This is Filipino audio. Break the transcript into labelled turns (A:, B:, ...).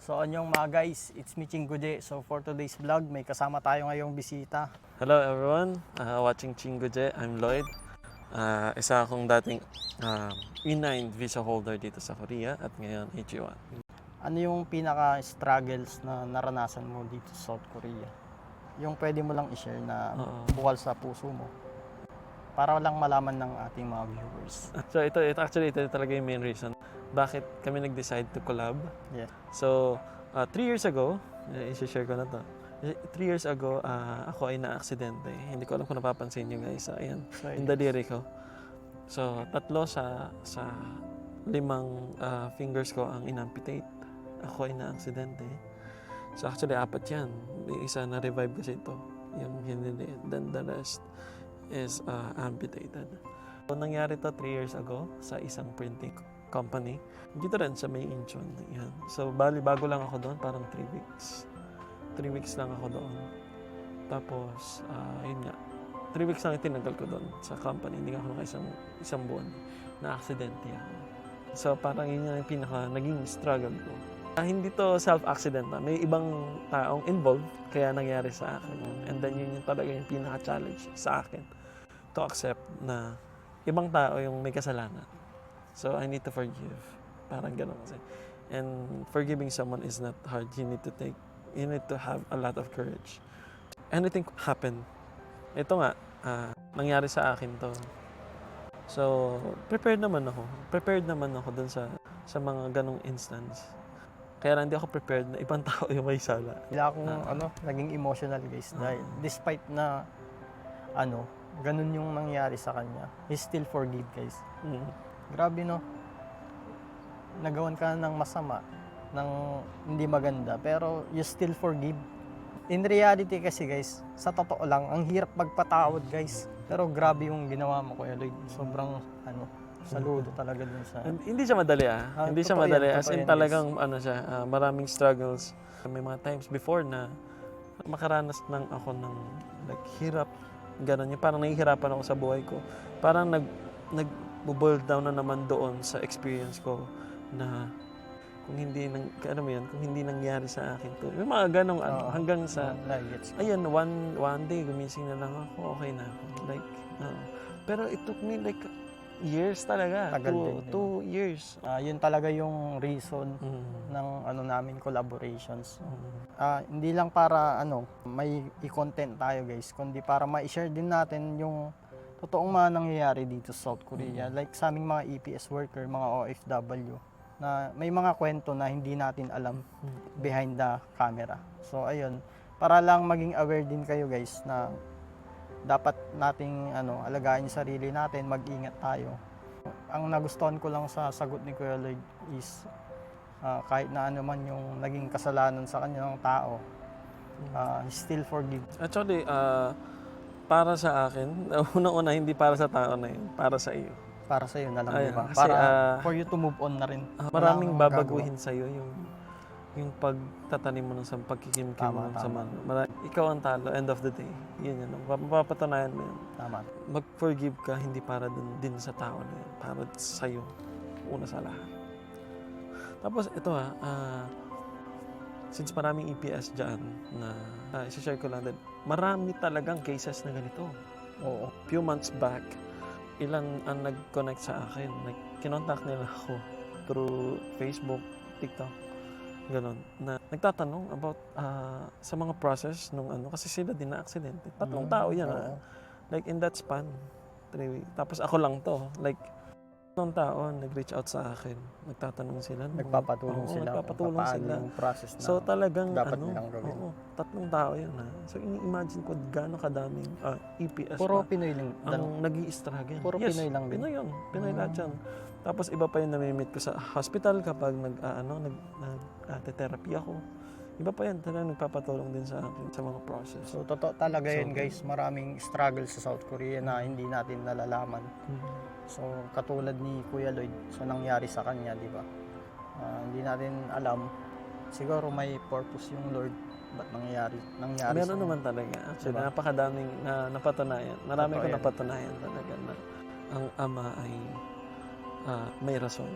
A: So anyong mga guys, it's me Chingguje. So for today's vlog, may kasama tayo ngayong bisita.
B: Hello everyone, watching Chingguje. I'm Lloyd. Isa akong dating E9 visa holder dito sa Korea at ngayon H1.
A: Ano yung pinaka-struggles na naranasan mo dito sa South Korea? Yung pwede mo lang i-share na bukal sa puso mo. Para lang malaman ng ating mga viewers.
B: So ito talaga yung main reason bakit kami nag-decide to collab.
A: Yeah.
B: So 3 years ago, i-share ko na to. 3 years ago, ako ay na-aksidente. Hindi ko alam kung napapansin nyo guys. Ayan, yung daliri ko. So 3 sa 5 fingers ko ang inamputate. Ako ay na-aksidente. So actually 4 yan. May isa na-revive kasi ito. Yung hindi. Then the rest is amputated. So nangyari to 3 years ago sa isang printing company. Dito rin sa may Incheon. Yan. So bali bago lang ako doon, parang 3 weeks. 3 weeks lang ako doon. Tapos, yun nga. 3 weeks lang itinagal ko doon sa company. Hindi ako isang buwan. Na-aksidente ako. So parang yun yung naging struggle ko. Hindi to self-accident na. May ibang taong involved kaya nangyari sa akin. And then yun yung talaga yung pinaka-challenge sa akin to accept na ibang tao yung may kasalanan. So I need to forgive. Parang gano'n kasi. And forgiving someone is not hard. You need to have a lot of courage. Anything happen. Ito nga, nangyari sa akin to. So, prepared naman ako dun sa mga ganong instance. Kaya hindi ako prepared na ibang tao yung may sala.
A: Bigla akong naging emotional guys. Dahil despite na ganun yung nangyari sa kanya, he still forgive guys. Grabe no. Nagawan ka ng masama, ng hindi maganda, pero you still forgive. In reality kasi guys, sa totoo lang, ang hirap magpatawad guys. Pero grabe yung ginawa mo Kuya Lloyd. Sobrang saludo talaga dun sa...
B: Hindi siya madali hindi siya madali. As in talagang maraming struggles. May mga times before na makaranas lang ako ng hirap. Ganon yung parang nahihirapan ako sa buhay ko. Parang nag-boil down na naman doon sa experience ko na kung hindi nangyari sa akin to. May mga ganong hanggang sa ayun, one day gumising na lang ako, okay na ako. Pero it took me years talaga. 2 years.
A: Yun talaga yung reason ng namin collaborations. Hindi lang para may i-content tayo guys, kundi para ma-share din natin yung totoong mga nangyayari dito sa South Korea. Like sa aming mga EPS worker, mga OFW, na may mga kwento na hindi natin alam behind the camera. So ayun, para lang maging aware din kayo guys na dapat nating alagaan yung sarili natin, mag-ingat tayo. Ang nagustuhan ko lang sa sagot ni Kuya Lloyd is kahit na man yung naging kasalanan sa kanya ng tao, still forgive.
B: Actually, para sa akin, unang-una hindi para sa tao na yun, para sa iyo.
A: Para sa iyo na lang, diba?
B: Kasi,
A: para for you to move on na rin.
B: Maraming babaguhin sa iyo yung pagtatanim mo ng pagkikimkim mo sa man. Ikaw ang talo, end of the day. Yun. Mapapatunayan mo yun.
A: Tama.
B: Mag-forgive ka, hindi para din sa tao na yun. Para sa iyo, una sa lahat. Tapos ito since maraming EPS dyan na isa-share ko lang din, marami talagang cases na ganito.
A: Oo.
B: Few months back, ilan ang nag-connect sa akin. Kinontak nila ako through Facebook, TikTok, ganon. Na nagtatanong about sa mga process nung kasi sila din na-aksidente. 3 tao yan. Like in that span, 3 weeks. Tapos ako lang to. Like, 3 tao nag-reach out sa akin. Nagtatanong sila.
A: Nagpapatulong sila.
B: Nagpapatulong sila.
A: Yung process na
B: so talagang
A: dapat nilang gawin.
B: 3 tao yan So ini-imagine ko gaano kadaming EPS
A: Puro Pinoy lang.
B: ang nag-i-struggle.
A: Puro Pinoy lang din.
B: Pinoy yun. Pinoy lahat yan. Tapos iba pa yung namimit ko sa hospital kapag nag-therapy ako. Iba pa yan. Talagang nagpapatulong din sa akin sa mga process.
A: So totoo talaga yun guys. Maraming struggle sa South Korea na hindi natin nalalaman. So katulad ni Kuya Lloyd sa nangyari sa kanya, di ba? Hindi natin alam. Siguro may purpose yung Lord ba't nangyari
B: meron naman talaga. Actually, diba? Napakadaming napatunayan. Marami ko napatunayan talaga na ang Ama ay may rason.